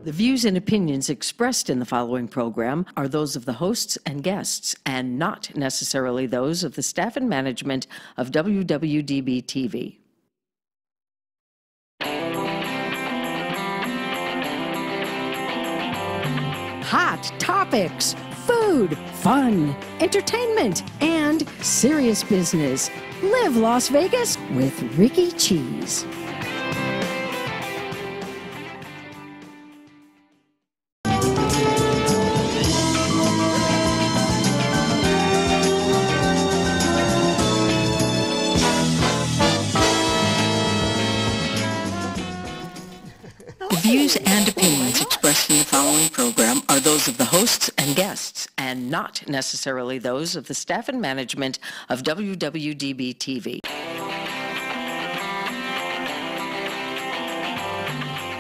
The views and opinions expressed in the following program are those of the hosts and guests, and not necessarily those of the staff and management of WWDB TV. Hot topics, food, fun, entertainment, and serious business. Live Las Vegas with Rikki Cheese. The views and opinions expressed in the following program are those of the hosts and guests, and not necessarily those of the staff and management of WWDB TV.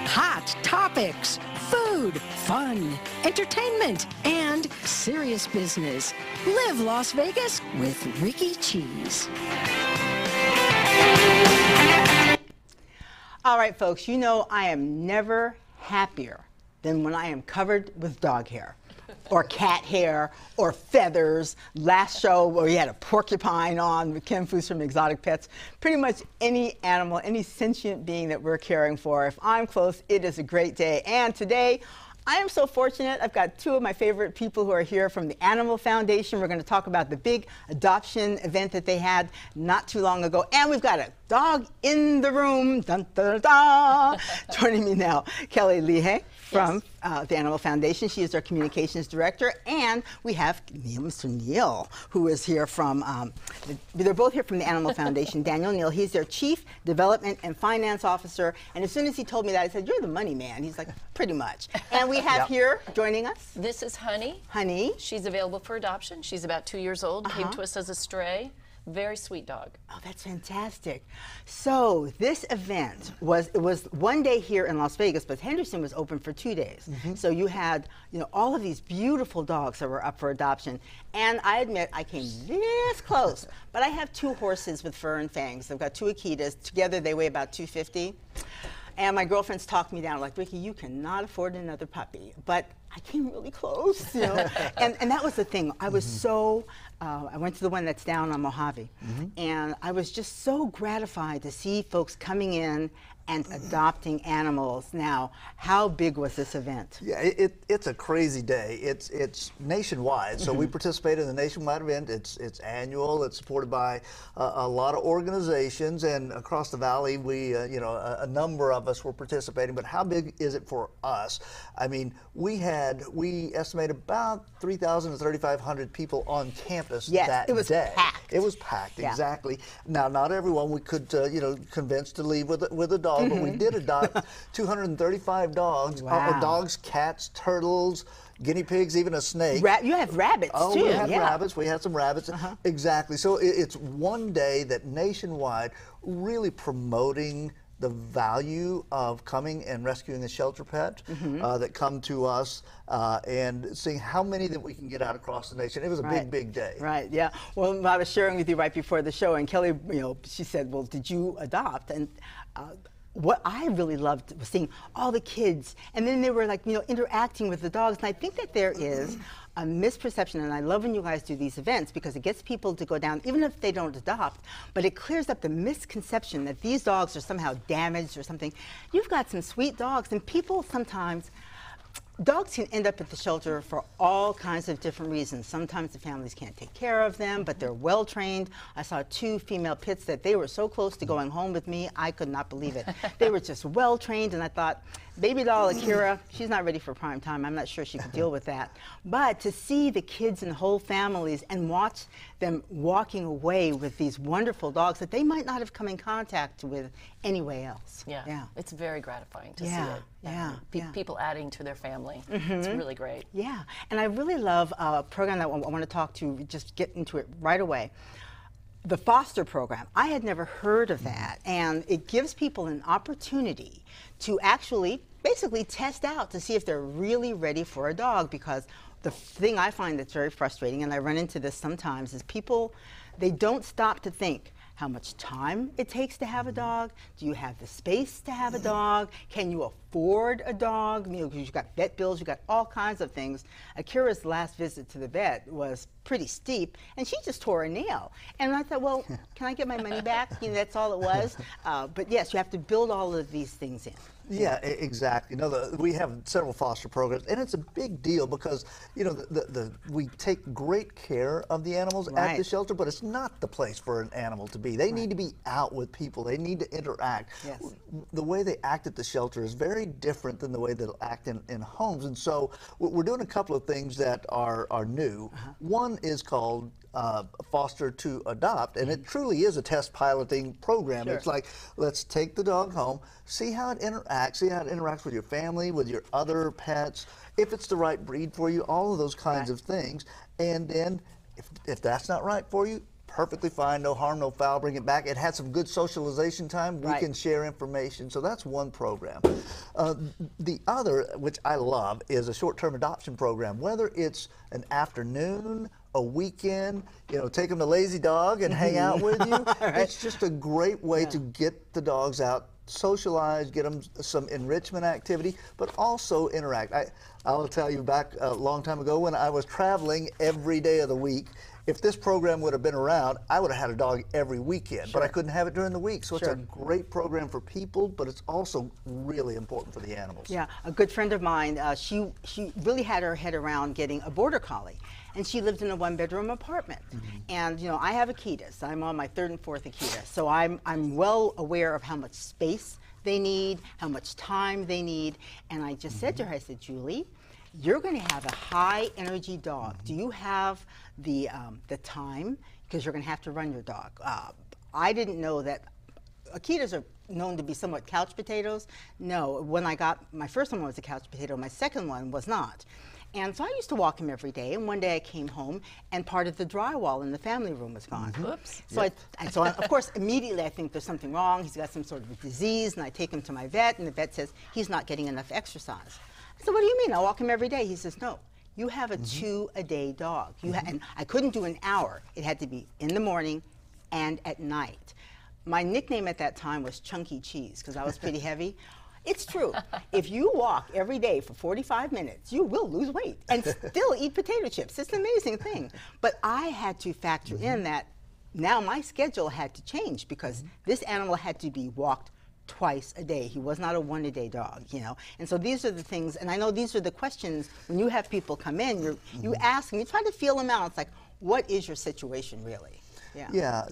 Hot topics, food, fun, entertainment, and serious business. Live Las Vegas with Rikki Cheese. All right, folks, you know I am never happier than when I am covered with dog hair or cat hair or feathers. Last show where we had a porcupine on with Kim Foos from Exotic Pets. Pretty much any animal, any sentient being that we're caring for. If I'm close, it is a great day. And today, I am so fortunate. I've got two of my favorite people who are here from the Animal Foundation. We're going to talk about the big adoption event that they had not too long ago. And we've got a dog in the room. Dun, dun, dun. Joining me now, KellyLeahy from the Animal Foundation. She is their communications director. And we have Mr. Neel, who is here from, they're both here from the Animal Foundation. DanielNeel, he's their Chief Development and Finance Officer. And as soon as he told me that, I said, "You're the money man." He's like, "Pretty much." And we have here joining us. This is Honey. Honey. She's available for adoption. She's about 2 years old, came to us as a stray. Very sweet dog. Oh, that's fantastic. So this event was one day here in Las Vegas, but Henderson was open for 2 days. So you had, all of these beautiful dogs that were up for adoption. And I admit I came this close, but I have two horses with fur and fangs. I've got two Akitas. Together they weigh about 250. And my girlfriends talked me down, like, "Rikki, you cannot afford another puppy." But I came really close, and that was the thing. I was so, I went to the one that's down on Mojave, and I was just so gratified to see folks coming in and adopting animals. Now, how big was this event? Yeah, it's a crazy day. It's nationwide, so we participate in the nationwide event. It's annual. It's supported by a lot of organizations, and across the valley, we a number of us were participating. But how big is it for us? I mean, we estimate about 3,000 to 3,500 people on campus that day. It was packed. It was packed, exactly. Now, not everyone we could convince to leave with a dog. But we did adopt 235 dogs. Wow. Dogs, cats, turtles, guinea pigs, even a snake. You have rabbits, too. We had rabbits. We had some rabbits. Exactly. So it's one day that nationwide really promoting the value of coming and rescuing a shelter pet that come to us and seeing how many that we can get out across the nation. It was a big, big day. Right, yeah. Well, I was sharing with you right before the show, and Kelly, she said, "Well, did you adopt?" And what I really loved was seeing all the kids, and then they were like, interacting with the dogs. And I think that there is a misperception, and I love when you guys do these events because it gets people to go down, even if they don't adopt, but it clears up the misconception that these dogs are somehow damaged or something. You've got some sweet dogs, and people sometimes, dogs can end up at the shelter for all kinds of different reasons. Sometimes the families can't take care of them, but they're well trained. I saw two female pits that they were so close to going home with me, I could not believe it. They were just well trained, and I thought, baby doll Akira, she's not ready for prime time. I'm not sure she could deal with that. But to see the kids and whole families and watch them walking away with these wonderful dogs that they might not have come in contact with anyway else. Yeah. It's very gratifying to see it. People adding to their family. It's really great. Yeah, and I really love a program that I want to talk to, just get into it right away. The foster program. I had never heard of that, and it gives people an opportunity to actually basically test out to see if they're really ready for a dog, because the thing I find that's very frustrating, and I run into this sometimes, is people, they don't stop to think, how much time it takes to have a dog? Do you have the space to have a dog? Can you afford a dog? You know, because you've got vet bills, you've got all kinds of things. Akira's last visit to the vet was pretty steep, and she just tore a nail. And I thought, well, can I get my money back? You know, that's all it was. But yes, you have to build all of these things in. Yeah, exactly. You know, we have several foster programs, and it's a big deal because, you know, we take great care of the animals at the shelter, but it's not the place for an animal to be. They need to be out with people. They need to interact. Yes. The way they act at the shelter is very different than the way they'll act in homes. And so we're doing a couple of things that are new. One is called Foster to Adopt, and it truly is a test piloting program. It's like, let's take the dog home, see how it interacts with your family, with your other pets, if it's the right breed for you, all of those kinds of things. And then if that's not right for you, perfectly fine, no harm, no foul, bring it back. It had some good socialization time, we can share information. So that's one program. The other, which I love, is a short-term adoption program. Whether it's an afternoon, a weekend, you know, take them to Lazy Dog and hang out with you. It's just a great way to get the dogs out, socialize, get them some enrichment activity, but also interact. I'll tell you, back a long time ago when I was traveling every day of the week, if this program would have been around, I would have had a dog every weekend, but I couldn't have it during the week. So it's a great program for people, but it's also really important for the animals. Yeah, a good friend of mine, she really had her head around getting a border collie. And she lived in a one-bedroom apartment. And you know, I have Akitas. I'm on my 3rd and 4th Akita. So I'm well aware of how much space they need, how much time they need. And I just said to her, I said, Julie, you're going to have a high-energy dog. Do you have the time? Because you're going to have to run your dog. I didn't know that Akitas are known to be somewhat couch potatoes. No, when I got, my first one was a couch potato, my second one was not. And so I used to walk him every day, and one day I came home, and part of the drywall in the family room was gone. Oops. So, so of course, immediately I think there's something wrong. He's got some sort of a disease, and I take him to my vet, and the vet says he's not getting enough exercise. I said, what do you mean? I walk him every day. He says, no, you have a 2-a-day dog. And I couldn't do an hour. It had to be in the morning and at night. My nickname at that time was Chunky Cheese, because I was pretty heavy. It's true. If you walk every day for 45 minutes, you will lose weight and still eat potato chips. It's an amazing thing. But I had to factor in that now my schedule had to change because this animal had to be walked twice a day. He was not a 1-a-day dog, you know. And so these are the things, and I know these are the questions when you have people come in, you ask them, you try to feel them out. It's like, what is your situation really? Yeah,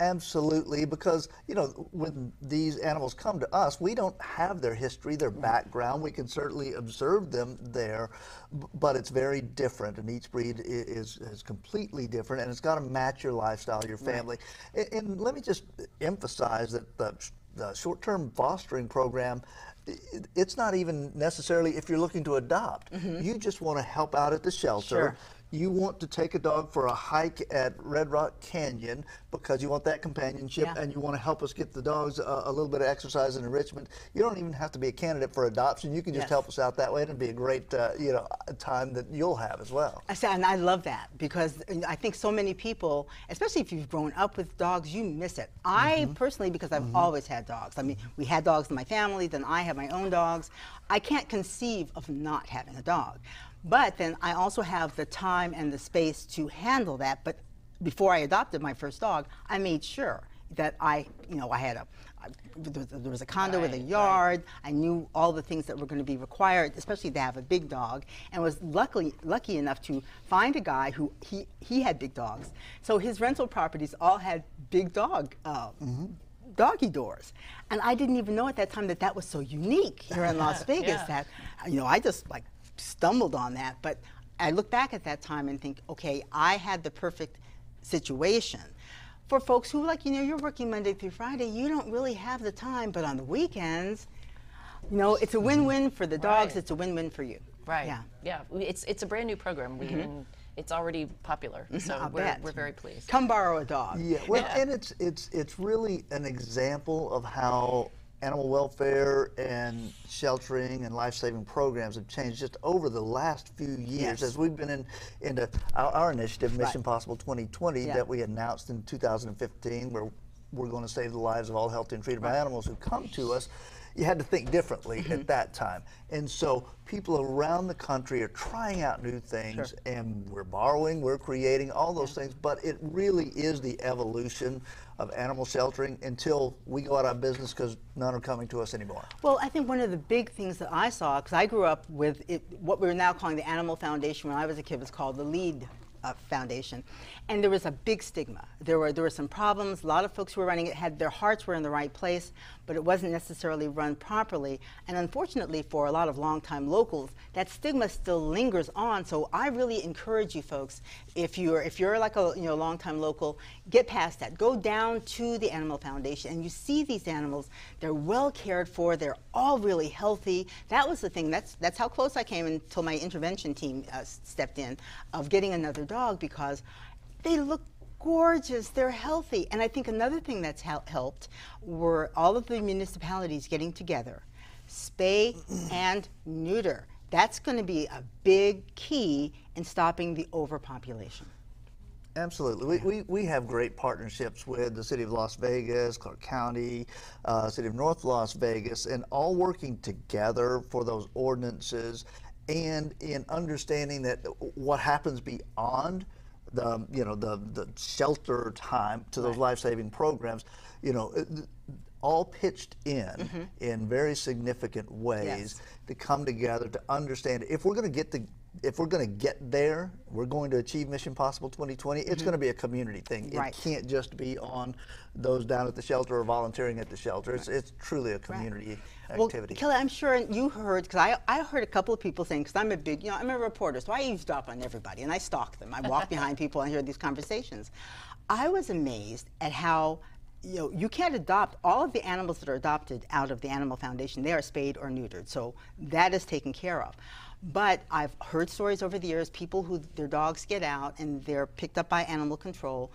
absolutely, because, you know, when these animals come to us, we don't have their history, their background. We can certainly observe them there, but it's very different, and each breed is completely different, and it's got to match your lifestyle, your family. And let me just emphasize that the short-term fostering program, it's not even necessarily if you're looking to adopt. You just want to help out at the shelter. You want to take a dog for a hike at Red Rock Canyon because you want that companionship and you want to help us get the dogs a little bit of exercise and enrichment. You don't even have to be a candidate for adoption. You can just help us out that way, and it'd be a great you know, time that you'll have as well. And I love that because I think so many people, especially if you've grown up with dogs, you miss it. I personally, because I've always had dogs. I mean, we had dogs in my family, then I have my own dogs. I can't conceive of not having a dog. But then I also have the time and the space to handle that. But before I adopted my first dog, I made sure that you know, I had there was a condo with a yard. I knew all the things that were going to be required, especially to have a big dog, and was lucky enough to find a guy who he had big dogs. So his rental properties all had big doggy doors. And I didn't even know at that time that that was so unique here in Las Vegas that, you know, I just like stumbled on that. But I look back at that time and think, okay, I had the perfect situation. For folks who, like, you know, you're working Monday through Friday, you don't really have the time, but on the weekends, you know, it's a win-win for the dogs, it's a win-win for you. Yeah, it's a brand new program. And it's already popular, so we're very pleased. Come borrow a dog. Yeah, well, and it's really an example of how animal welfare and sheltering and life-saving programs have changed just over the last few years as we've been into our initiative, Mission Possible 2020, that we announced in 2015, where we're going to save the lives of all healthy and treatable animals who come to us, you had to think differently at that time. And so people around the country are trying out new things, and we're borrowing, we're creating all those things, but it really is the evolution of animal sheltering until we go out of business because none are coming to us anymore. Well, I think one of the big things that I saw, because I grew up with what we're now calling the Animal Foundation. When I was a kid, was called the Lead Foundation, and there was a big stigma. There were some problems. A lot of folks who were running it had their hearts were in the right place, but it wasn't necessarily run properly. And unfortunately, for a lot of longtime locals, that stigma still lingers on. So I really encourage you folks, if you're like a longtime local, get past that. Go down to the Animal Foundation, and you see these animals. They're well cared for. They're all really healthy. That was the thing. That's how close I came until my intervention team stepped in, of getting another dog, because they look gorgeous, they're healthy. And I think another thing that's helped were all of the municipalities getting together, spay and neuter. That's going to be a big key in stopping the overpopulation. Absolutely. We have great partnerships with the City of Las Vegas, Clark County, City of North Las Vegas, and all working together for those ordinances, and in understanding that what happens beyond the shelter time to those life-saving programs, all pitched in very significant ways to come together to understand if we're going to get there, we're going to achieve Mission Possible 2020, it's going to be a community thing. It can't just be on those down at the shelter or volunteering at the shelter. It's truly a community activity. Well, Kelly, I'm sure you heard, because I heard a couple of people saying, because I'm I'm a reporter, so I eavesdrop on everybody, and I stalk them. I walk behind people and hear these conversations. I was amazed at how you can't adopt all of the animals that are adopted out of the Animal Foundation. They are spayed or neutered, so that is taken care of. But I've heard stories over the years, people who their dogs get out and they're picked up by animal control,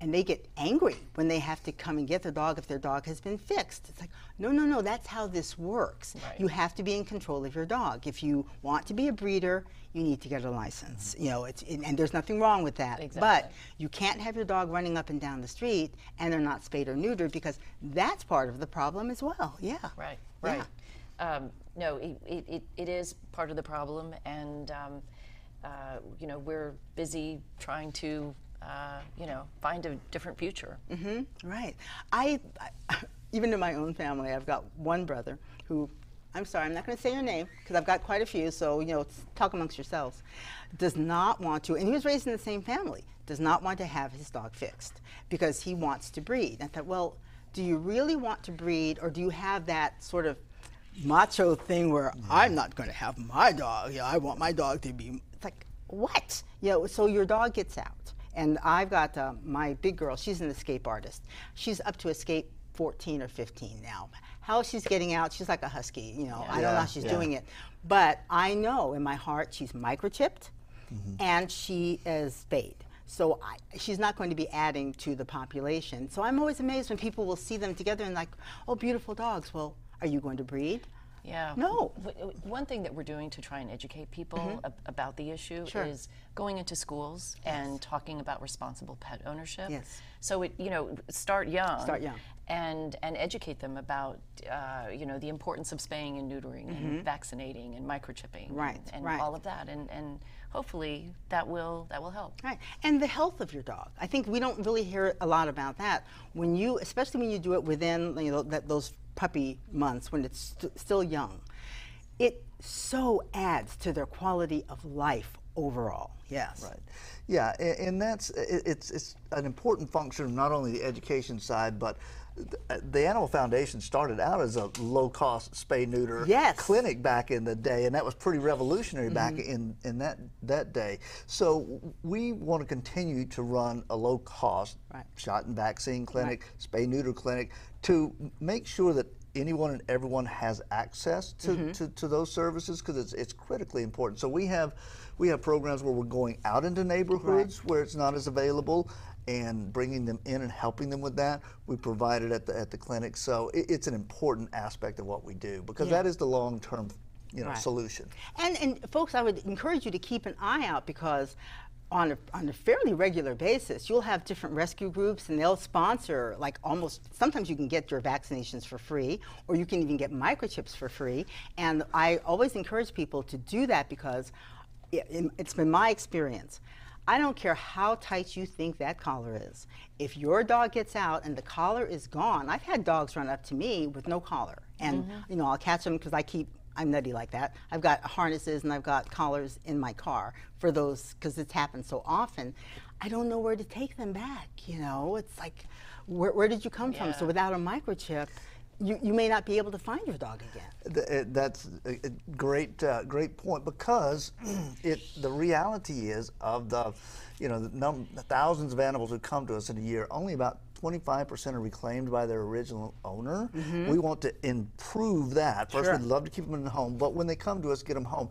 and they get angry when they have to come and get their dog if their dog has been fixed. It's like, no, that's how this works. Right. You have to be in control of your dog. If you want to be a breeder, you need to get a license. And there's nothing wrong with that. Exactly. But you can't have your dog running up and down the street and they're not spayed or neutered, because that's part of the problem as well. Yeah. Right. No, it is part of the problem, and we're busy trying to find a different future. Right. I even in my own family, I've got one brother who, I'm sorry, I'm not going to say your name because I've got quite a few, so talk amongst yourselves, does not want to, and he was raised in the same family, does not want to have his dog fixed because he wants to breed. And I thought, well, do you really want to breed, or do you have that sort of macho thing where I'm not going to have my dog, I want my dog to be, it's like, what? So your dog gets out. And I've got my big girl, she's an escape artist. She's up to escape 14 or 15 now. How she's getting out, she's like a husky, I don't know how she's doing it. But I know in my heart she's microchipped and she is spayed. So she's not going to be adding to the population. So I'm always amazed when people will see them together and like, oh, beautiful dogs. Well, are you going to breed? Yeah. No. One thing that we're doing to try and educate people about the issue is going into schools and talking about responsible pet ownership. Yes. So start young. Start young. And educate them about the importance of spaying and neutering and vaccinating and microchipping and all of that, and hopefully that will help. Right. And the health of your dog. I think we don't really hear a lot about that. Especially when you do it within those puppy months when it's still young, it so adds to their quality of life overall. Yes. Right. Yeah, and it's an important function of not only the education side, but the Animal Foundation started out as a low-cost spay-neuter clinic back in the day, and that was pretty revolutionary back in that day. So we want to continue to run a low-cost shot and vaccine clinic, spay-neuter clinic, to make sure that anyone and everyone has access to those services, because it's critically important. So we have programs where we're going out into neighborhoods where it's not as available, and bringing them in and helping them with that. We provide it at the clinic. So it's an important aspect of what we do, because that is the long-term solution. And folks, I would encourage you to keep an eye out, because on a fairly regular basis, you'll have different rescue groups, and they'll sponsor, like, sometimes you can get your vaccinations for free, or you can even get microchips for free. And I always encourage people to do that, because it's been my experience. I don't care how tight you think that collar is. If your dog gets out and the collar is gone, I've had dogs run up to me with no collar, and you know, I'll catch them because I'm nutty like that. I've got harnesses and I've got collars in my car for those, because it's happened so often. I don't know where to take them back, you know? It's like, where did you come from? So without a microchip, you may not be able to find your dog again. That's a great point, because the reality is of the, you know, the thousands of animals who come to us in a year, only about 25% are reclaimed by their original owner. We want to improve that. First, we'd love to keep them in the home, but when they come to us, get them home.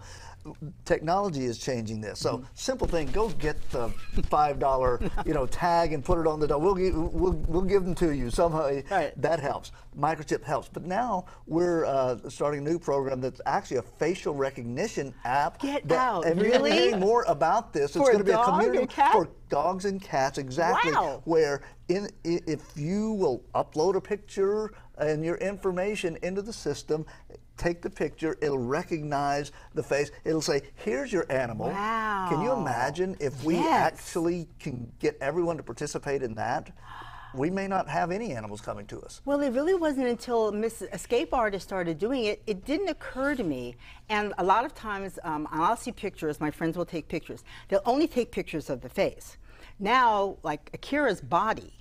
Technology is changing this. So simple thing, go get the $5 you know, tag and put it on the dog. We'll give them to you somehow. That helps. Microchip helps. But now we're starting a new program that's actually a facial recognition app. And you're going to be hearing more about this. It's going to be a community for dogs and cats, exactly. Where if you will upload a picture and your information into the system, take the picture, it'll recognize the face, it'll say, here's your animal. Can you imagine if we actually can get everyone to participate in that? We may not have any animals coming to us. Well, it really wasn't until Miss Escape Artist started doing it, it didn't occur to me. And a lot of times, I'll see pictures, my friends will take pictures. They'll only take pictures of the face. Now, like Akira's body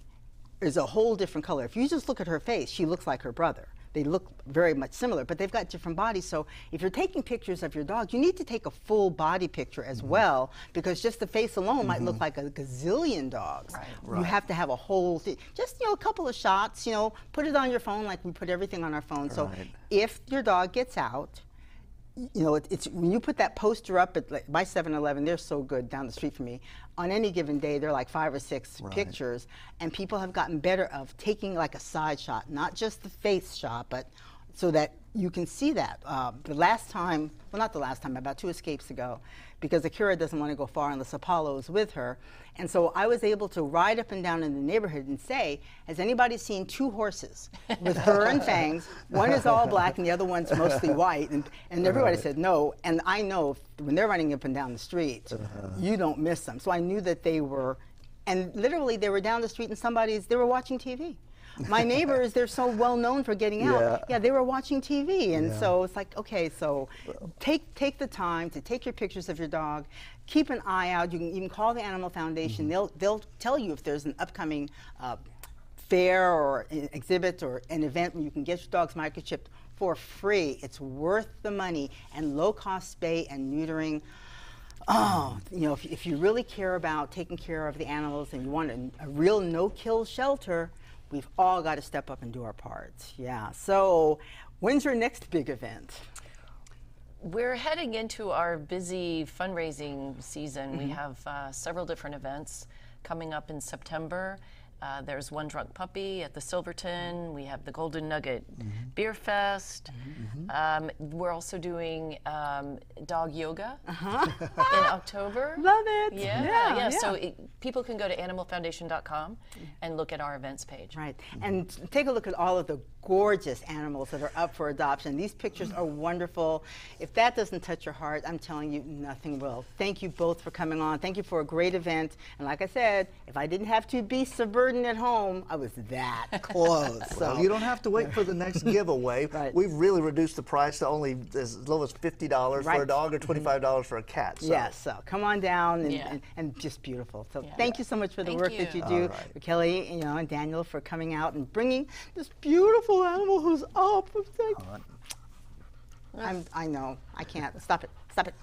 is a whole different color. If you just look at her face, she looks like her brother. They look very much similar, but they've got different bodies. So if you're taking pictures of your dog, you need to take a full body picture as well, because just the face alone might look like a gazillion dogs. You have to have a whole thing. Just, you know, a couple of shots, you know, put it on your phone like we put everything on our phone. So if your dog gets out, you know, it's when you put that poster up at, like, by 7-Eleven, they're so good down the street from me. On any given day, they're like 5 or 6 pictures, and people have gotten better of taking like a side shot, not just the face shot, but so that you can see that. The last time, well, not the last time, about 2 escapes ago, because Akira doesn't want to go far unless Apollo is with her. And so I was able to ride up and down in the neighborhood and say, has anybody seen 2 horses with fur and fangs? One is all black and the other one's mostly white. And everybody said no. And I know when they're running up and down the street, you don't miss them. So I knew that they were, and literally they were down the street and they were watching TV. My neighbors, they're so well known for getting out. They were watching TV, and so it's like, okay, so take the time to take your pictures of your dog. Keep an eye out. You can even call the Animal Foundation. They'll tell you if there's an upcoming fair or an exhibit or an event where you can get your dog's microchipped for free. It's worth the money, and low-cost spay and neutering. Oh, you know, if you really care about taking care of the animals and you want a real no-kill shelter, we've all got to step up and do our parts. So when's your next big event? We're heading into our busy fundraising season. We have several different events coming up in September. There's One Drunk Puppy at the Silverton. We have the Golden Nugget Beer Fest. We're also doing dog yoga in October. Love it. Yeah. So people can go to animalfoundation.com and look at our events page. And take a look at all of the gorgeous animals that are up for adoption. These pictures are wonderful. If that doesn't touch your heart, I'm telling you, nothing will. Thank you both for coming on. Thank you for a great event. And like I said, if I didn't have to be subverted at home, I was that close. Well, you don't have to wait for the next giveaway. We've really reduced the price to only as low as $50 for a dog or $25 for a cat. So. So come on down and just beautiful. So thank you so much for the work that you do, for Kelly, you know, and Daniel for coming out and bringing this beautiful animal who's up. I know, I can't. Stop it. Stop it.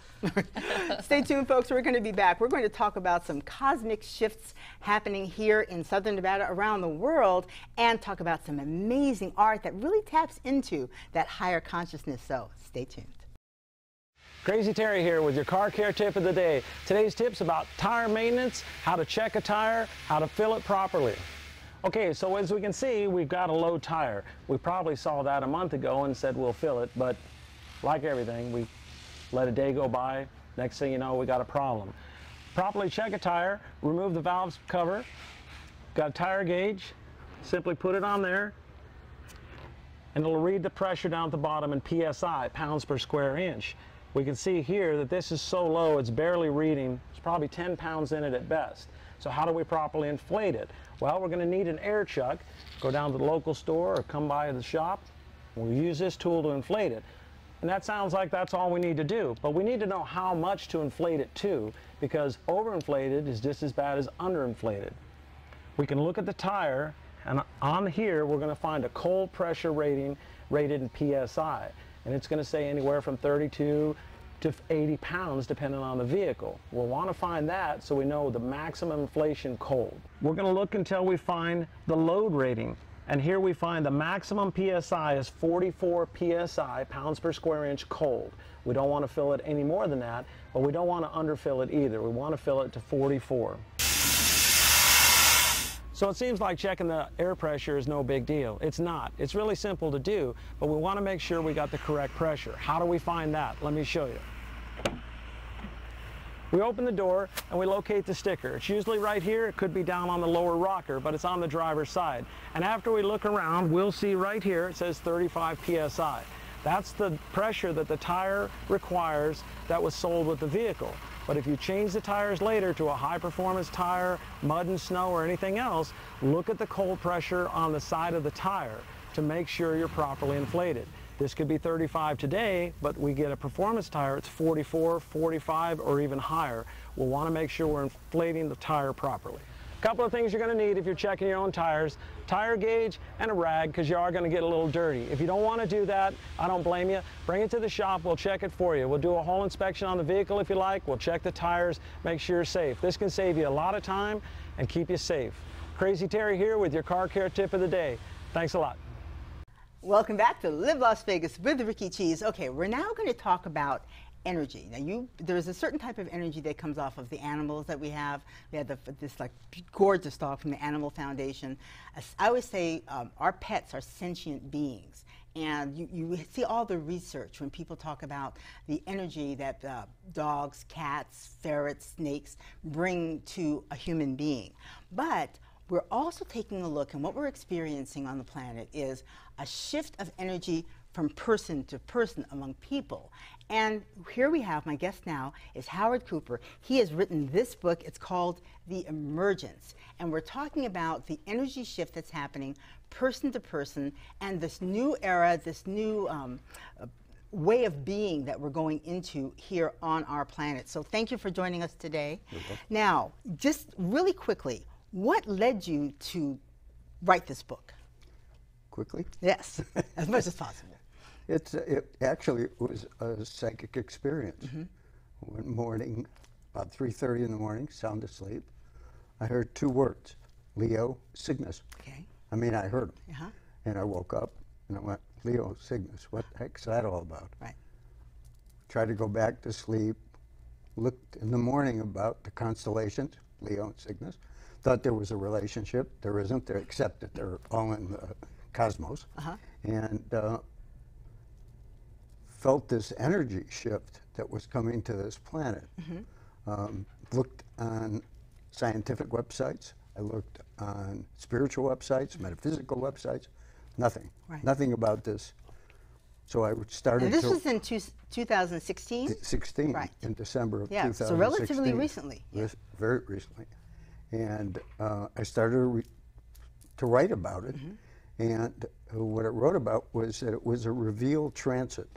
Stay tuned, folks. We're going to be back. We're going to talk about some cosmic shifts happening here in Southern Nevada, around the world, and talk about some amazing art that really taps into that higher consciousness. So stay tuned. Crazy Terry here with your car care tip of the day. Today's tip's about tire maintenance, how to check a tire, how to fill it properly. Okay, so as we can see, we've got a low tire. We probably saw that a month ago and said we'll fill it, but like everything, we let a day go by. Next thing you know, we got a problem. properly check a tire, remove the valve cover. Got a tire gauge, simply put it on there, and it'll read the pressure down at the bottom in PSI, pounds per square inch. We can see here that this is so low it's barely reading. There's probably 10 pounds in it at best. So how do we properly inflate it? Well, we're going to need an air chuck. Go down to the local store or come by the shop. We'll use this tool to inflate it. And that sounds like that's all we need to do, but we need to know how much to inflate it to, because overinflated is just as bad as underinflated. We can look at the tire, and on here we're going to find a cold pressure rating rated in PSI, and it's going to say anywhere from 32 to 80 pounds depending on the vehicle. We'll want to find that so we know the maximum inflation cold. We're going to look until we find the load rating, and here we find the maximum PSI is 44 PSI, pounds per square inch cold. We don't want to fill it any more than that, but we don't want to underfill it either. We want to fill it to 44. So it seems like checking the air pressure is no big deal. It's not. It's really simple to do, but we want to make sure we got the correct pressure. How do we find that? Let me show you. We open the door and we locate the sticker. It's usually right here. It could be down on the lower rocker, but it's on the driver's side. And after we look around, we'll see right here it says 35 PSI. That's the pressure that the tire requires that was sold with the vehicle. But if you change the tires later to a high-performance tire, mud and snow or anything else, look at the cold pressure on the side of the tire to make sure you're properly inflated. This could be 35 today, but we get a performance tire, it's 44, 45, or even higher. We'll want to make sure we're inflating the tire properly. A couple of things you're going to need if you're checking your own tires: tire gauge and a rag, because you are going to get a little dirty. If you don't want to do that, I don't blame you. Bring it to the shop, we'll check it for you. We'll do a whole inspection on the vehicle if you like. We'll check the tires, make sure you're safe. This can save you a lot of time and keep you safe. Crazy Terry here with your car care tip of the day. Thanks a lot. Welcome back to Live Las Vegas with Rikki Cheese. Okay, we're now going to talk about energy. Now, there's a certain type of energy that comes off of the animals that we have. We have this like gorgeous dog from the Animal Foundation. I always say our pets are sentient beings. And you see all the research when people talk about the energy that dogs, cats, ferrets, snakes bring to a human being. But we're also taking a look, and what we're experiencing on the planet is a shift of energy from person to person among people. And here we have, my guest now is HowardCooper. He has written this book. It's called TheEmergence. And we're talking about the energy shift that's happening person to person and this new era, this new way of being that we're going into here on our planet. So thank you for joining us today. Now, just really quickly, what led you to write this book? Quickly? Yes, as much as possible. It actually was a psychic experience. One morning, about 3:30 in the morning, sound asleep, I heard two words: Leo, Cygnus. Okay. I mean, I heard them. And I woke up and I went, Leo, Cygnus, what the heck's that all about? Right. Tried to go back to sleep, looked in the morning about the constellations, Leo and Cygnus, thought there was a relationship. There isn't, except that they're all in the cosmos. And felt this energy shift that was coming to this planet. Looked on scientific websites. I looked on spiritual websites, metaphysical websites. Nothing. Right. Nothing about this. So I started. And this was in 2016? 16, right. In December of 2016. So relatively recently. Very recently. And I started to write about it. And what it wrote about was that it was a revealed transit,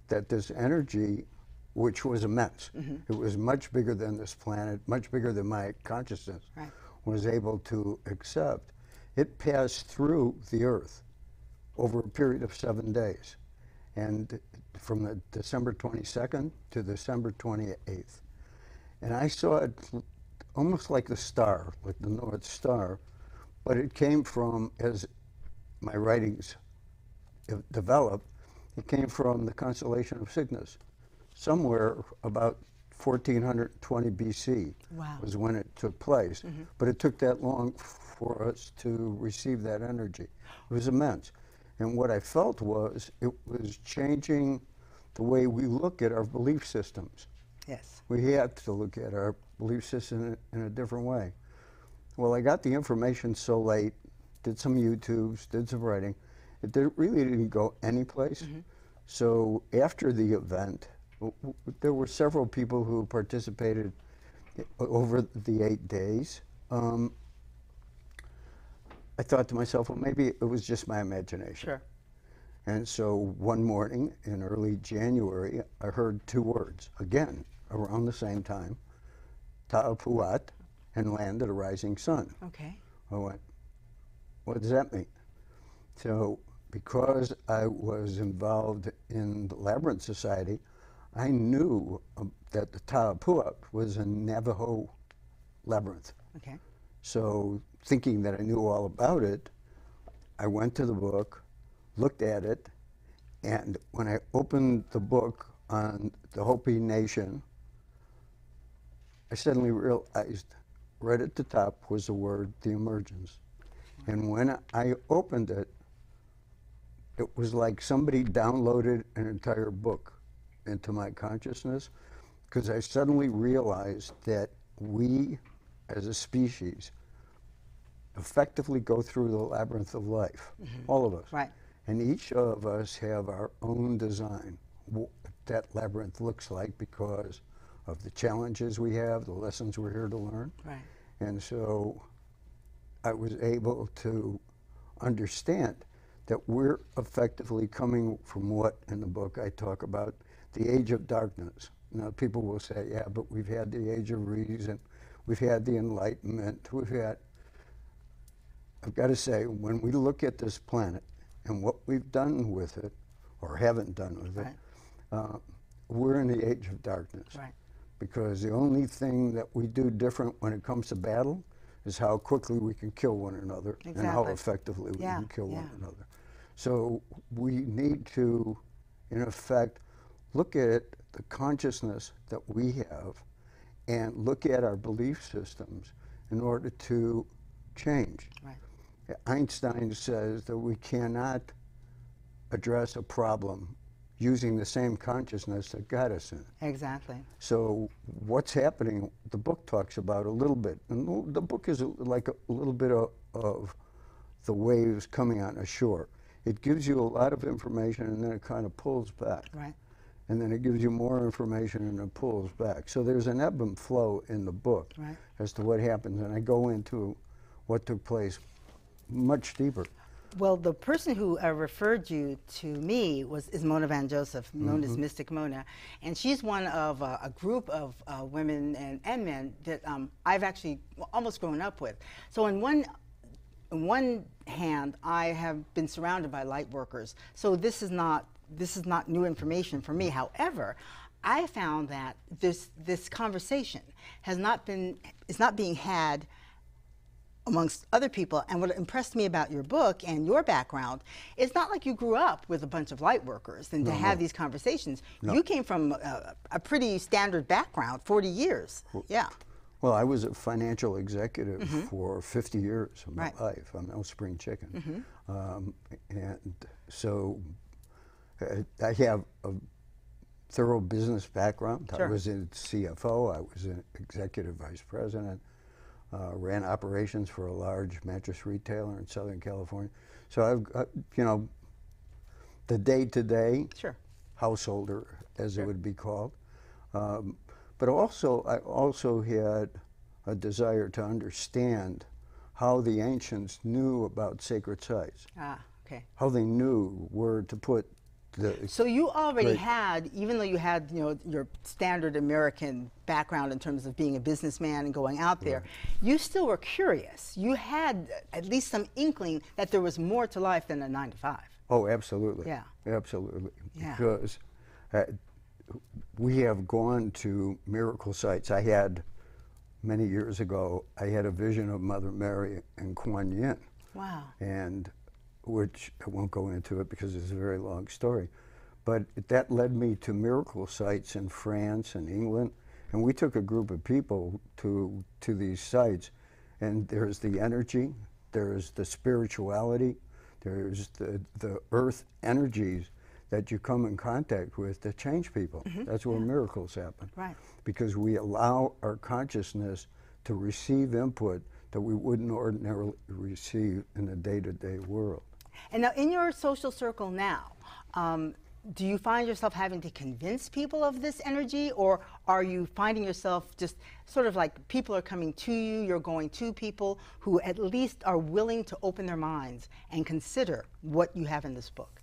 that this energy, which was immense, it was much bigger than this planet, much bigger than my consciousness was able to accept. It passed through the Earth over a period of 7 days, and from the December 22nd to December 28th. And I saw it almost like the star, like the North Star, but it came from, as my writings developed, it came from the constellation of Cygnus. Somewhere about 1420 BC was when it took place. But it took that long for us to receive that energy. It was immense. And what I felt was it was changing the way we look at our belief systems. Yes. We have to look at our belief system in a different way. Well, I got the information so late, did some YouTubes, did some writing. Really didn't go anyplace. So after the event, there were several people who participated over the 8 days. I thought to myself, well, maybe it was just my imagination. Sure. And so one morning in early January, I heard 2 words, again, around the same time, Ta'apuat, and land of the rising sun. Okay. I went, what does that mean? So because I was involved in the Labyrinth Society, I knew that the Ta'apuat was a Navajo labyrinth. Okay. So thinking that I knew all about it, I went to the book, looked at it, and when I opened the book on the Hopi Nation, I suddenly realized right at the top was the word TheEmergence. And when I opened it, it was like somebody downloaded an entire book into my consciousness, because I suddenly realized that we, as a species, effectively go through the labyrinth of life, all of us. Right. And each of us have our own design, what that labyrinth looks like because of the challenges we have, the lessons we're here to learn. Right. And so I was able to understand that we're effectively coming from what in the book I talk about, the age of darkness. Now people will say, yeah, but we've had the age of reason, we've had the Enlightenment, we've had, I've got to say, when we look at this planet and what we've done with it, or haven't done with it, we're in the age of darkness. Right. Because the only thing that we do different when it comes to battle is how quickly we can kill one another and how effectively we can kill one another. So we need to, in effect, look at the consciousness that we have and look at our belief systems in order to change. Right. Einstein says that we cannot address a problem using the same consciousness that got us in. Exactly. So what's happening, the book talks about a little bit, and the book is like a little bit of the waves coming on a shore. It gives you a lot of information and then it kind of pulls back. Right. And then it gives you more information and it pulls back. So there's an ebb and flow in the book as to what happens, and I go into what took place much deeper. Well, the person who referred you to me is Mona Van Joseph, known as Mystic Mona, and she's one of a group of women and men that I've actually almost grown up with. So on one hand, I have been surrounded by light workers, so this is not new information for me. However, I found that this conversation is not being had amongst other people. And what impressed me about your book and your background, it's not like you grew up with a bunch of light workers and to have these conversations. You came from a pretty standard background, 40 years. Well, I was a financial executive for 50 years of my life. I'm no spring chicken. And so I have a thorough business background. I was a CFO, I was an executive vice president, ran operations for a large mattress retailer in Southern California. So I've, you know, the day-to-day householder, as it would be called. But also, I also had a desire to understand how the ancients knew about sacred sites. How they knew where to put the... So you already had, even though you had, you know, your standard American background in terms of being a businessman and going out there, you still were curious. You had at least some inkling that there was more to life than a 9-to-5. Oh, absolutely. Absolutely. Because we have gone to miracle sites. I had, many years ago, I had a vision of Mother Mary and Kuan Yin. Wow. And which I won't go into it because it's a very long story, but that led me to miracle sites in France and England, and we took a group of people to these sites, and there's the energy, there's the spirituality, there's the earth energies that you come in contact with that change people. That's where miracles happen. Right. Because we allow our consciousness to receive input that we wouldn't ordinarily receive in the day-to-day world. And now, in your social circle now, do you find yourself having to convince people of this energy, or are you finding yourself just sort of like people are coming to you, you're going to people who at least are willing to open their minds and consider what you have in this book?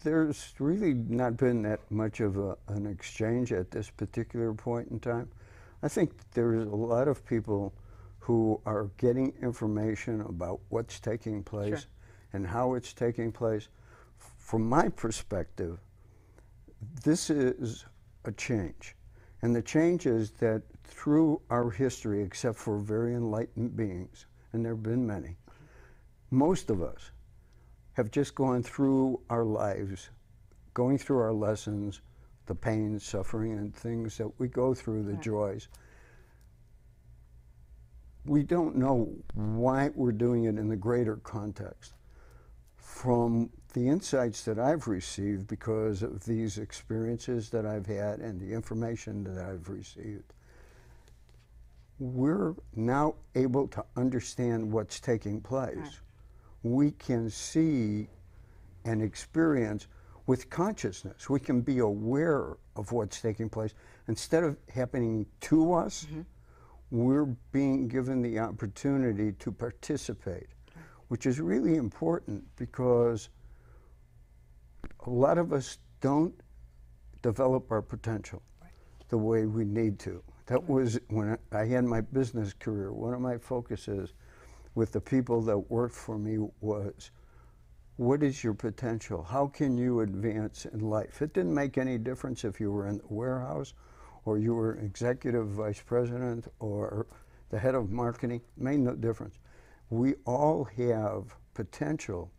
There's really not been that much of an exchange at this particular point in time. I think there's a lot of people who are getting information about what's taking place and how it's taking place. From my perspective, this is a change. And the change is that through our history, except for very enlightened beings, and there have been many, most of us have just gone through our lives, going through our lessons, the pain, suffering, and things that we go through, the joys. We don't know why we're doing it in the greater context. From the insights that I've received because of these experiences that I've had and the information that I've received, we're now able to understand what's taking place. Right. We can see and experience with consciousness. We can be aware of what's taking place. Instead of happening to us, we're being given the opportunity to participate, which is really important because a lot of us don't develop our potential the way we need to. That was when I had my business career. One of my focuses with the people that worked for me was, what is your potential? How can you advance in life? It didn't make any difference if you were in the warehouse or you were executive vice president or the head of marketing. It made no difference. We all have potential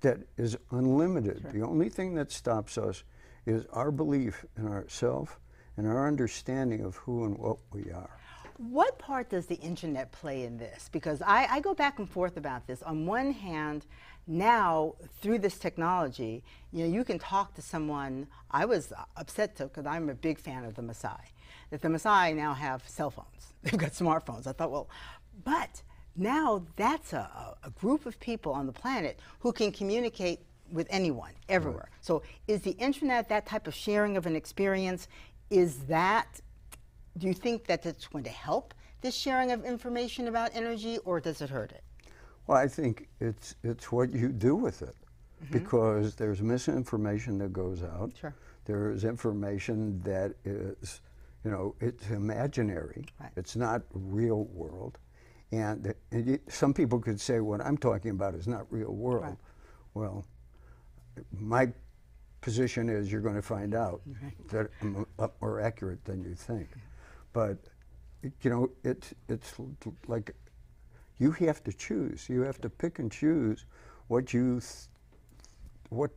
that is unlimited. The only thing that stops us is our belief in ourselves and our understanding of who and what we are. What part does the internet play in this? Because I go back and forth about this. On one hand, now through this technology, you can talk to someone. I was upset because I'm a big fan of the Maasai, that the Maasai now have cell phones. They've got smartphones. I thought, well, but now that's a group of people on the planet who can communicate with anyone, everywhere. Right. So is the internet that type of sharing of an experience? Do you think that it's going to help this sharing of information about energy, or does it hurt it? Well, I think it's what you do with it, because there's misinformation that goes out. Sure. There's information that is, it's imaginary. Right. It's not real world. And some people could say what I'm talking about is not real world. Right. Well, my position is you're going to find out that I'm a lot more accurate than you think. But, it's like you have to choose. You have to pick and choose what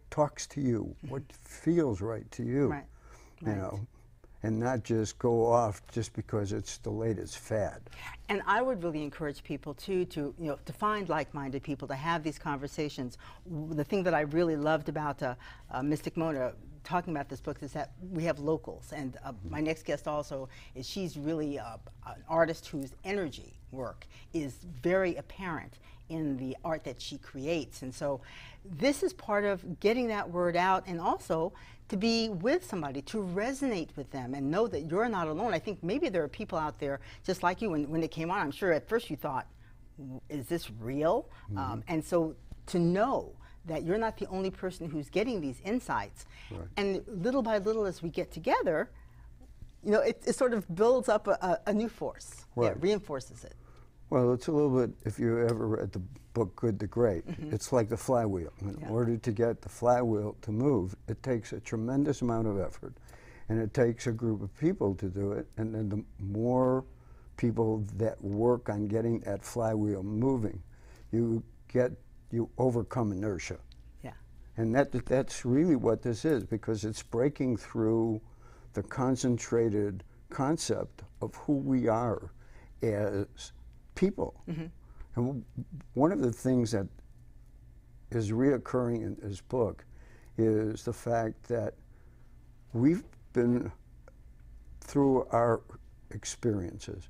talks to you, what feels right to you, right. And not just go off just because it's the latest fad. And I would really encourage people too to find like-minded people, to have these conversations. The thing that I really loved about Mystic Mona talking about this book is that we have locals, and my next guest also is, she's really an artist whose energy work is very apparent in the art that she creates. And so this is part of getting that word out, and also to be with somebody, to resonate with them and know that you're not alone. I think maybe there are people out there just like you. When it came on, I'm sure at first you thought, is this real? And so to know that you're not the only person who's getting these insights. Right. And little by little as we get together, it sort of builds up a new force. Right. Yeah, reinforces it. Well, it's a little bit, if you ever read the book Good to Great, it's like the flywheel. In order to get the flywheel to move, it takes a tremendous amount of effort, and it takes a group of people to do it, and then the more people that work on getting that flywheel moving, you overcome inertia. Yeah. And that's really what this is, because it's breaking through the concentrated concept of who we are as people. And one of the things that is reoccurring in this book is the fact that we've been, through our experiences,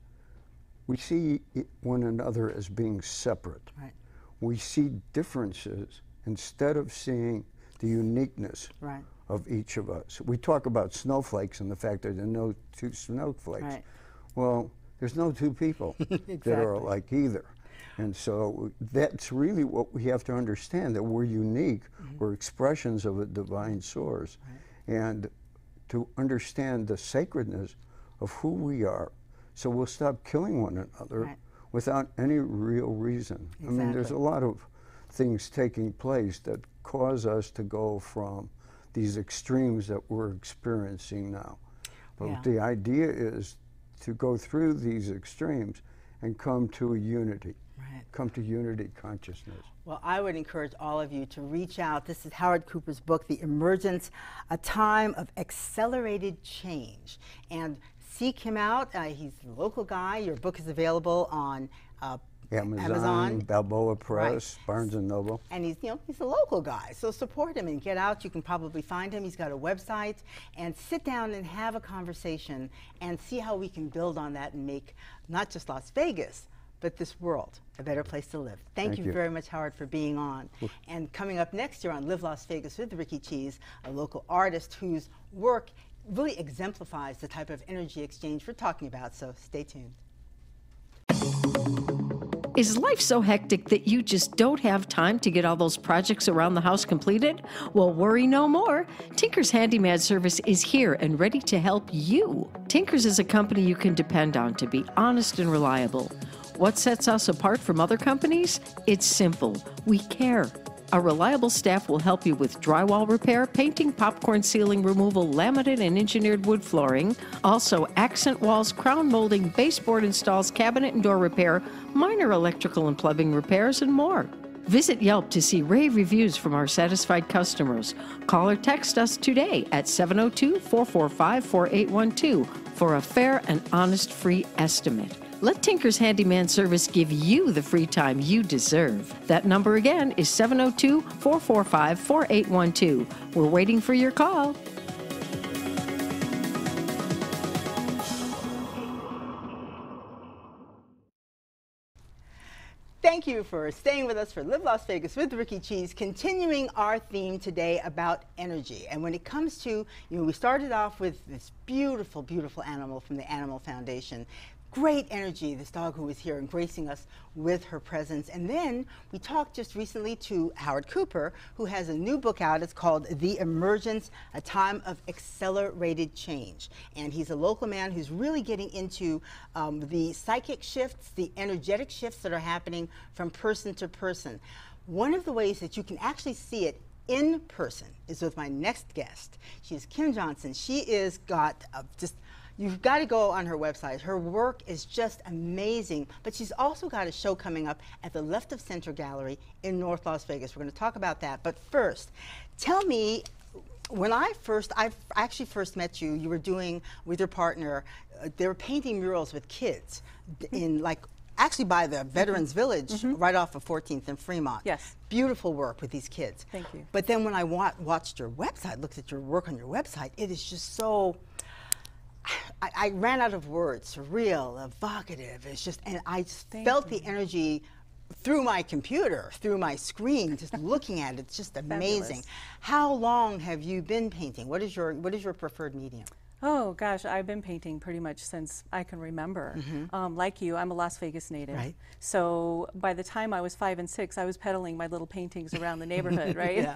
we see one another as being separate. Right. We see differences instead of seeing the uniqueness Right. of each of us. We talk about snowflakes and the fact that there are no two snowflakes. Right. Well, there's no two people that are alike either. And so that's really what we have to understand, that we're unique, we're expressions of a divine source. And to understand the sacredness of who we are, so we'll stop killing one another without any real reason. I mean, there's a lot of things taking place that cause us to go from these extremes that we're experiencing now. But the idea is to go through these extremes and come to a unity, come to unity consciousness. Well, I would encourage all of you to reach out. This is Howard Cooper's book, The Emergence, A Time of Accelerated Change. And seek him out. He's a local guy. Your book is available on Amazon, Balboa Press, Barnes & Noble. And he's, he's a local guy, so support him and get out. You can probably find him. He's got a website, and sit down and have a conversation and see how we can build on that and make not just Las Vegas, but this world a better place to live. Thank you very much, Howard, for being on. And coming up next year on Live Las Vegas with Rikki Cheese, a local artist whose work really exemplifies the type of energy exchange we're talking about, so stay tuned. Is life so hectic that you just don't have time to get all those projects around the house completed? Well, worry no more. Tinker's Handyman Service is here and ready to help you. Tinker's is a company you can depend on to be honest and reliable. What sets us apart from other companies? It's simple. We care. A reliable staff will help you with drywall repair, painting, popcorn ceiling removal, laminate and engineered wood flooring, also accent walls, crown molding, baseboard installs, cabinet and door repair, minor electrical and plumbing repairs, and more. Visit Yelp to see rave reviews from our satisfied customers. Call or text us today at 702-445-4812 for a fair and honest free estimate. Let Tinker's Handyman Service give you the free time you deserve. That number again is 702-445-4812. We're waiting for your call. Thank you for staying with us for Live Las Vegas with Rikki Cheese, continuing our theme today about energy. And when it comes to, we started off with this beautiful, beautiful animal from the Animal Foundation. Great energy, this dog who was here and gracing us with her presence. And then we talked just recently to Howard Cooper, who has a new book out. It's called TheEmergence, A Time of Accelerated Change. And he's a local man who's really getting into the psychic shifts, the energetic shifts that are happening from person to person. One of the ways that you can actually see it in person is with my next guest. She is KimJohnson. She is got you've got to go on her website. Her work is just amazing, but she's also got a show coming up at the Left of Center Gallery in North Las Vegas. We're going to talk about that. But first, tell me, when I actually first met you, you were doing with your partner, they were painting murals with kids in actually by the Veterans Village right off of 14th and Fremont. Yes. Beautiful work with these kids. Thank you. But then when I watched your website, looked at your work on your website, it is just so, I ran out of words. Surreal, evocative. It's just, and I just felt the energy through my computer, through my screen, just looking at it. It's just amazing. How long have you been painting? What is your preferred medium? Oh gosh, I've been painting pretty much since I can remember. Like you, I'm a Las Vegas native. Right. So by the time I was 5 and 6, I was peddling my little paintings around the neighborhood, right?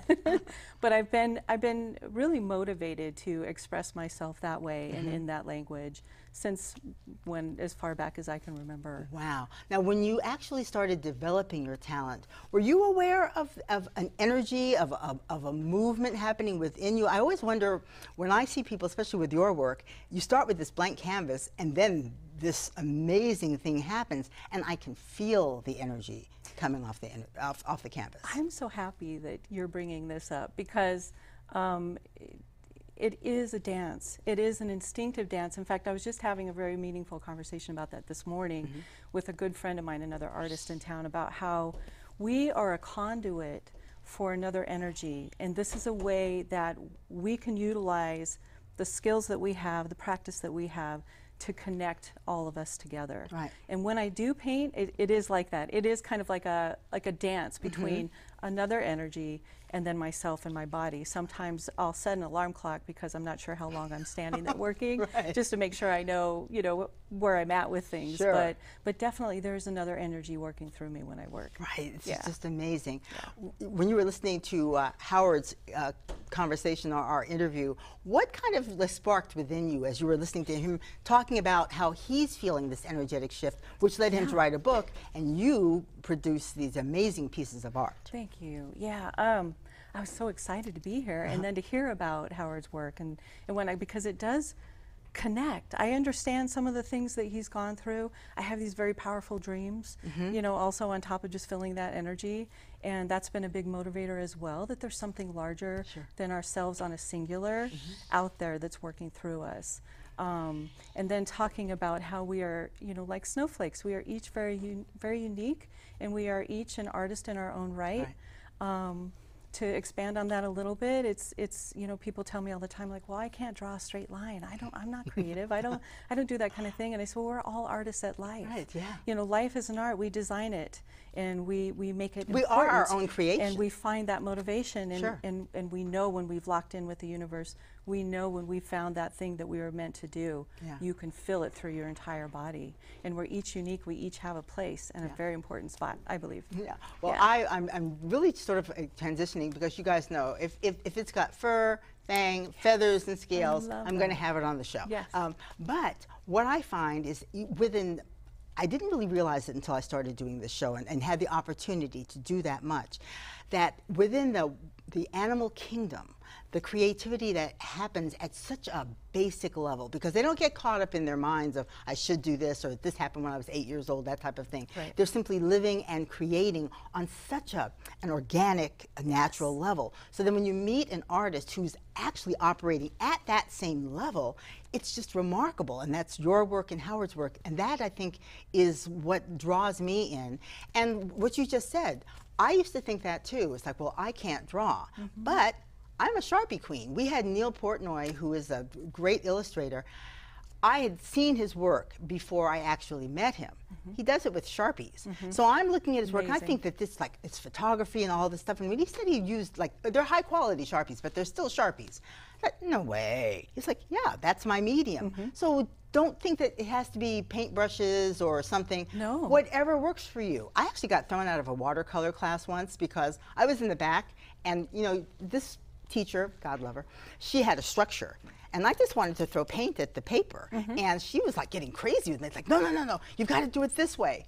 But I've been really motivated to express myself that way and in that language since as far back as I can remember. Wow. Now, when you actually started developing your talent, were you aware of an energy, of a movement happening within you? I always wonder, when I see people, especially with your work, you start with this blank canvas and then this amazing thing happens, and I can feel the energy coming off the canvas. I'm so happy that you're bringing this up because it is a dance. It is an instinctive dance. In fact, I was just having a very meaningful conversation about that this morning with a good friend of mine, another artist in town, about how we are a conduit for another energy. And this is a way that we can utilize the skills that we have, the practice that we have, to connect all of us together. Right. And when I do paint, it is like that. It is kind of like a dance between another energy and then myself and my body. Sometimes I'll set an alarm clock because I'm not sure how long I'm standing there working, Right. just to make sure I know, you know, where I'm at with things. Sure. But definitely there's another energy working through me when I work. Right, it's Yeah. just amazing. When you were listening to Howard's conversation or our interview, what kind of sparked within you as you were listening to him talking about how he's feeling this energetic shift, which led him to write a book, and you produced these amazing pieces of art? Thank you. Yeah, I was so excited to be here and then to hear about Howard's work and because it does connect. I understand some of the things that he's gone through. I have these very powerful dreams, you know, also on top of just feeling that energy, and that's been a big motivator as well, that there's something larger than ourselves on a singular out there that's working through us. And then talking about how we are, you know, like snowflakes, we are each very unique, and we are each an artist in our own right. To expand on that a little bit, it's you know, people tell me all the time, like, well, I can't draw a straight line. I'm not creative. I don't do that kind of thing. And I say, well, we're all artists at life. Right, yeah. You know, life is an art. We design it, and we make it. We are our important, own creation. and we find that motivation, and Sure. and we know when we've locked in with the universe. We know when we found that thing that we were meant to do. Yeah. You can feel it through your entire body, and we're each unique. We each have a place and a very important spot, I believe. Yeah. Well, Yeah. I'm really sort of transitioning because you guys know if it's got fur, fang, feathers, and scales, love I'm going to that. have it on the show. Yes. But what I find is I didn't really realize it until I started doing this show and had the opportunity to do that much, that within the animal kingdom, the creativity that happens at such a basic level, because they don't get caught up in their minds of, I should do this, or this happened when I was 8 years old, that type of thing. Right. They're simply living and creating on such an organic, natural level. So then when you meet an artist who's actually operating at that same level, it's just remarkable. And that's your work and Howard's work. And that, I think, is what draws me in. And what you just said, I used to think that too. It's like, well, I can't draw. But I'm a Sharpie queen. We had Neel Portnoy, who is a great illustrator. I had seen his work before I actually met him. He does it with Sharpies. So I'm looking at his work, and I think that this, like, it's photography and all this stuff. And when he said he used, like, they're high quality Sharpies, but they're still Sharpies. No way. He's like, yeah, that's my medium. So don't think that it has to be paintbrushes or something. No. Whatever works for you. I actually got thrown out of a watercolor class once because I was in the back, and, you know, this teacher, God love her, she had a structure. And I just wanted to throw paint at the paper. And she was like getting crazy with me. It's like, no, no, no, no, you've got to do it this way.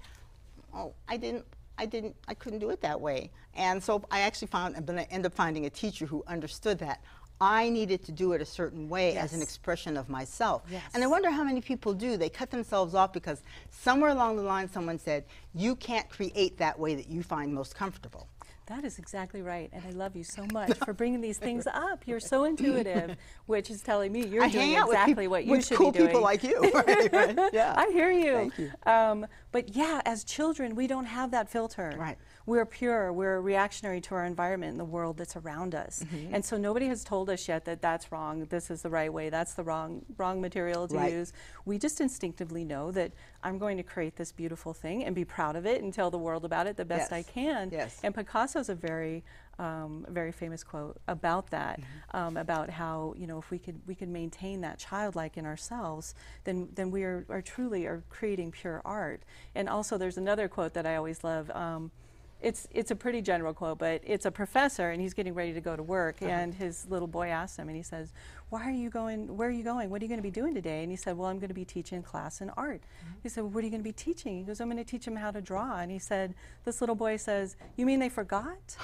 Oh, I couldn't do it that way. And so I actually I'm going to end up finding a teacher who understood that I needed to do it a certain way as an expression of myself. And I wonder how many people do. They cut themselves off because somewhere along the line someone said, you can't create that way that you find most comfortable. That is exactly right, and I love you so much for bringing these things up. You're so intuitive, which is telling me you're doing exactly what you should cool be doing. people like you. Right? Yeah. I hear you. Thank you. But yeah, as children, we don't have that filter. Right. We're pure. We're reactionary to our environment and the world that's around us. And so nobody has told us yet that that's wrong, this is the right way, that's the wrong material to use. We just instinctively know that I'm going to create this beautiful thing and be proud of it and tell the world about it the best I can. And Picasso's a very very famous quote about that, about how, you know, if we could maintain that childlike in ourselves, then we are truly creating pure art. And also there's another quote that I always love. It's a pretty general quote, but it's a professor, and he's getting ready to go to work, and his little boy asks him, and he says, where are you going? What are you going to be doing today? And he said, well, I'm going to be teaching class in art. He said, well, what are you going to be teaching? He goes, I'm going to teach them how to draw. And he said, this little boy says, you mean they forgot?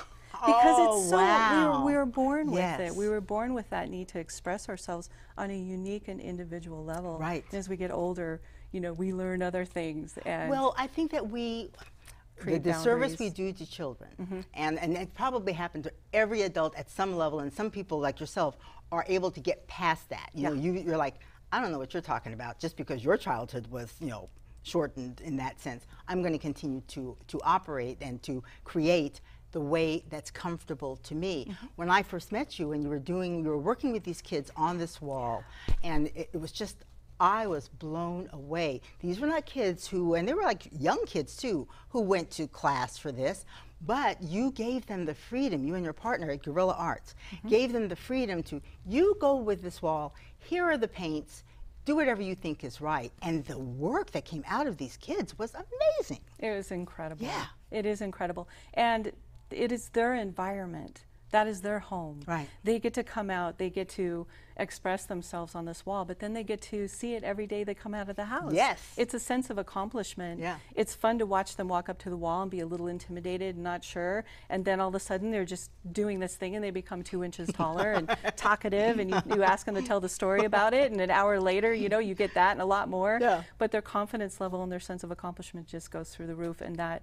Because it's so, we were born with it. We were born with that need to express ourselves on a unique and individual level. Right. And as we get older, you know, we learn other things. And well, I think that the service we do to children, and it probably happened to every adult at some level, and some people like yourself are able to get past that. You know, you're like, I don't know what you're talking about, just because your childhood was, you know, shortened in that sense. I'm going to continue to operate and to create the way that's comfortable to me. When I first met you and you were working with these kids on this wall, and it was just, I was blown away. These were not kids who, and they were like young kids too, who went to class for this, but you gave them the freedom, you and your partner at Guerrilla Arts, gave them the freedom to, you go with this wall, here are the paints, do whatever you think is right. And the work that came out of these kids was amazing. It was incredible. Yeah. It is incredible. And it is their environment. That is their home. Right. They get to come out, they get to express themselves on this wall, but then they get to see it every day they come out of the house. Yes. It's a sense of accomplishment. Yeah. It's fun to watch them walk up to the wall and be a little intimidated and not sure, and then all of a sudden they're just doing this thing and they become 2 inches taller and talkative, and you ask them to tell the story about it, and an hour later, you know, you get that and a lot more. Yeah. But their confidence level and their sense of accomplishment just goes through the roof, and that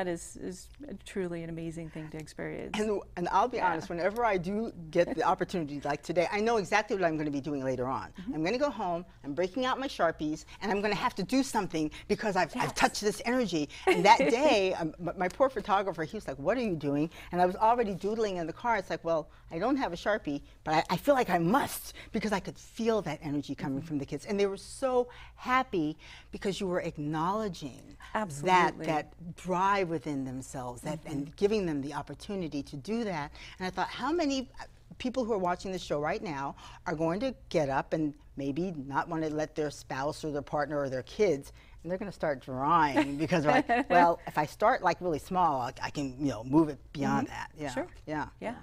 is truly an amazing thing to experience. And I'll be honest, whenever I do get the opportunity like today, I know exactly what I'm going to be doing later on. I'm going to go home, I'm breaking out my Sharpies, and I'm going to have to do something because I've touched this energy. And that day, my poor photographer, he was like, what are you doing? And I was already doodling in the car. It's like, well, I don't have a Sharpie, but I feel like I must, because I could feel that energy coming from the kids. And they were so happy because you were acknowledging that drive within themselves, and giving them the opportunity to do that. And I thought, how many people who are watching the show right now are going to get up and maybe not want to let their spouse or their partner or their kids, and they're going to start drawing because they're like, well, if I start like really small, I can, you know, move it beyond that. Yeah. Sure. Yeah. Yeah.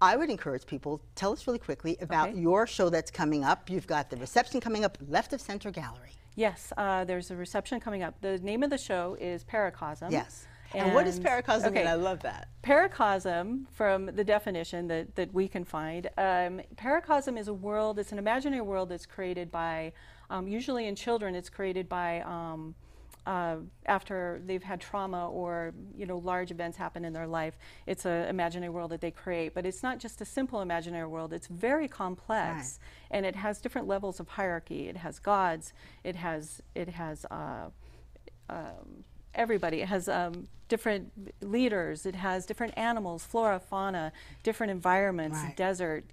I would encourage people, tell us really quickly about your show that's coming up. You've got the reception coming up, Left of Center Gallery. Yes, there's a reception coming up. The name of the show is Paracosm. Yes. And what is Paracosm? Okay. And I love that. Paracosm, from the definition that we can find, Paracosm is a world, it's an imaginary world that's created by, usually in children, it's created by after they've had trauma or, you know, large events happen in their life. It's an imaginary world that they create, but it's not just a simple imaginary world. It's very complex, and it has different levels of hierarchy. It has gods. It has everybody. It has different leaders. It has different animals, flora, fauna, different environments, desert,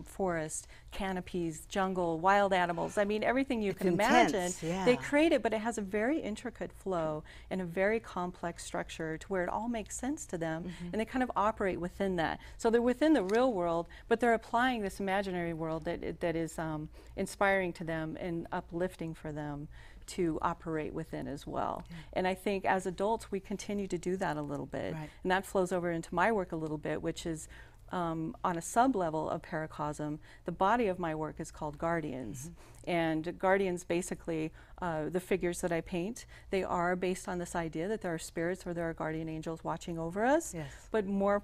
forest, canopies, jungle, wild animals. I mean, everything you can imagine. They create it, but it has a very intricate flow and a very complex structure to where it all makes sense to them, and they kind of operate within that. So they're within the real world, but they're applying this imaginary world that is inspiring to them and uplifting for them to operate within as well. And I think as adults we continue to do that a little bit, and that flows over into my work a little bit, which is on a sub-level of Paracosm. The body of my work is called Guardians, and Guardians, basically the figures that I paint, they are based on this idea that there are spirits or there are guardian angels watching over us. But more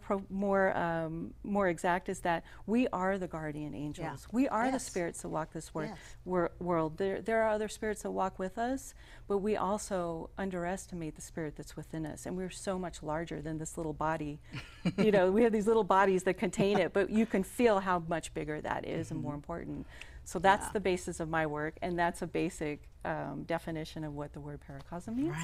exact is that we are the guardian angels. We are the spirits that walk this world. There are other spirits that walk with us, but we also underestimate the spirit that's within us, and we're so much larger than this little body. You know, we have these little bodies that contain it, but you can feel how much bigger that is and more important. So that's the basis of my work, and that's a basic definition of what the word Paracosm means.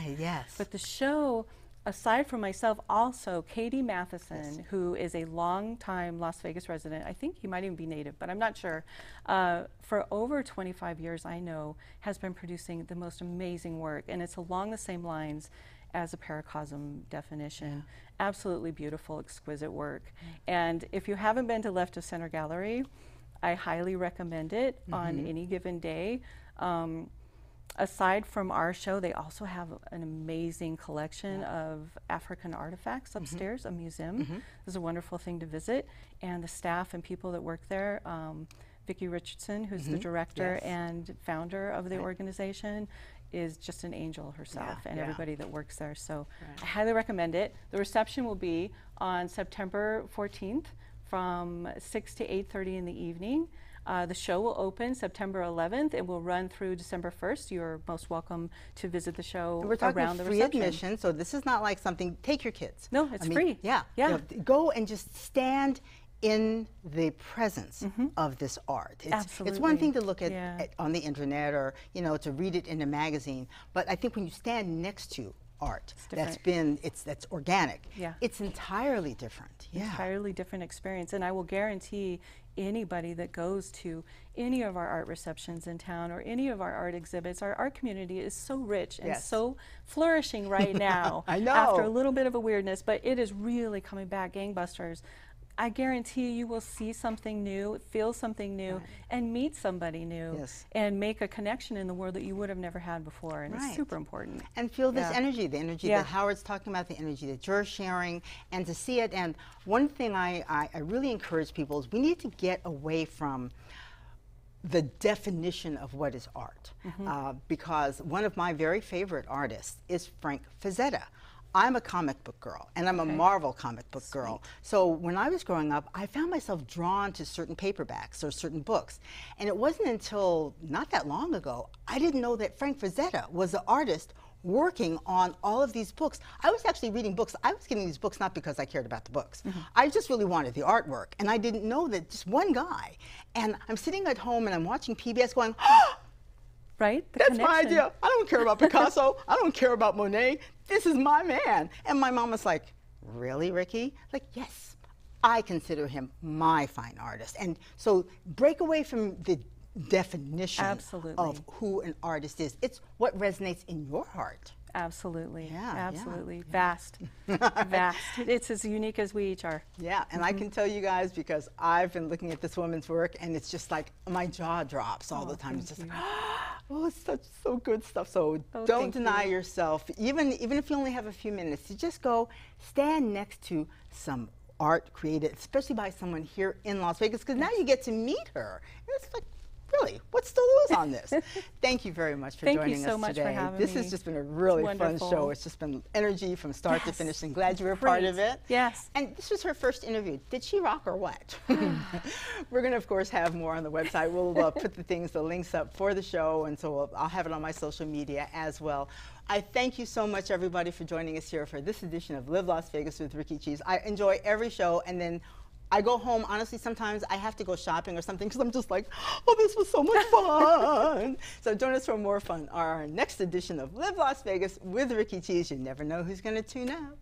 But the show, aside from myself, also Katie Matheson, who is a long-time Las Vegas resident, I think he might even be native, but I'm not sure, for over 25 years, I know, has been producing the most amazing work, and it's along the same lines as a Paracosm definition. Absolutely beautiful, exquisite work. And if you haven't been to Left of Center Gallery, I highly recommend it on any given day. Aside from our show, they also have an amazing collection of African artifacts upstairs, a museum. This is a wonderful thing to visit. And the staff and people that work there, Vicki Richardson, who's the director and founder of the organization, is just an angel herself, and everybody that works there. So I highly recommend it. The reception will be on September 14th from 6 to 8:30 in the evening. The show will open September 11th. It will run through December 1st. You're most welcome to visit the show We're talking around the free reception. admission, so this is not like something, take your kids. No, it's free. You know, go and just stand in the presence of this art. It's one thing to look at on the internet, or, you know, to read it in a magazine, but I think when you stand next to art. different. That's organic. Yeah. It's entirely different. Yeah. Entirely different experience. And I will guarantee anybody that goes to any of our art receptions in town or any of our art exhibits, our art community is so rich and so flourishing right now. I know. After a little bit of a weirdness, but it is really coming back gangbusters. I guarantee you will see something new, feel something new, and meet somebody new, and make a connection in the world that you would have never had before, and it's super important. And feel this energy, the energy that Howard's talking about, the energy that you're sharing, and to see it. And one thing I really encourage people is we need to get away from the definition of what is art, because one of my very favorite artists is Frank Frazetta. I'm a comic book girl, and I'm a Marvel comic book girl. So when I was growing up, I found myself drawn to certain paperbacks or certain books. And it wasn't until not that long ago, I didn't know that Frank Frazetta was the artist working on all of these books. I was actually reading books. I was getting these books not because I cared about the books. I just really wanted the artwork. And I didn't know that just one guy. And I'm sitting at home and I'm watching PBS going, oh, right? That's my idea. I don't care about Picasso. I don't care about Monet. This is my man. And my mom was like, really, Rikki? Like, yes, I consider him my fine artist. And so break away from the definition of who an artist is. It's what resonates in your heart. Absolutely. Yeah, absolutely. Vast. Vast. It's as unique as we each are. Yeah, and I can tell you guys, because I've been looking at this woman's work, and it's just like my jaw drops all the time. It's just like, oh, it's so good stuff. So don't deny yourself, even if you only have a few minutes, to just go stand next to some art created, especially by someone here in Las Vegas, because now you get to meet her. And it's like, really, what's to lose on this? Thank you very much for joining us today. Thank you so much for having me. This has just been a really fun show. It's just been energy from start to finish, and glad you were a part of it. Yes. And this was her first interview. Did she rock or what? We're going to, of course, have more on the website. We'll put the links up for the show, and so I'll have it on my social media as well. I thank you so much, everybody, for joining us here for this edition of Live Las Vegas with Rikki Cheese. I enjoy every show, and then I go home, honestly, sometimes I have to go shopping or something because I'm just like, oh, this was so much fun. So join us for more fun. Our next edition of Live Las Vegas with Rikki Cheese. You never know who's going to tune up.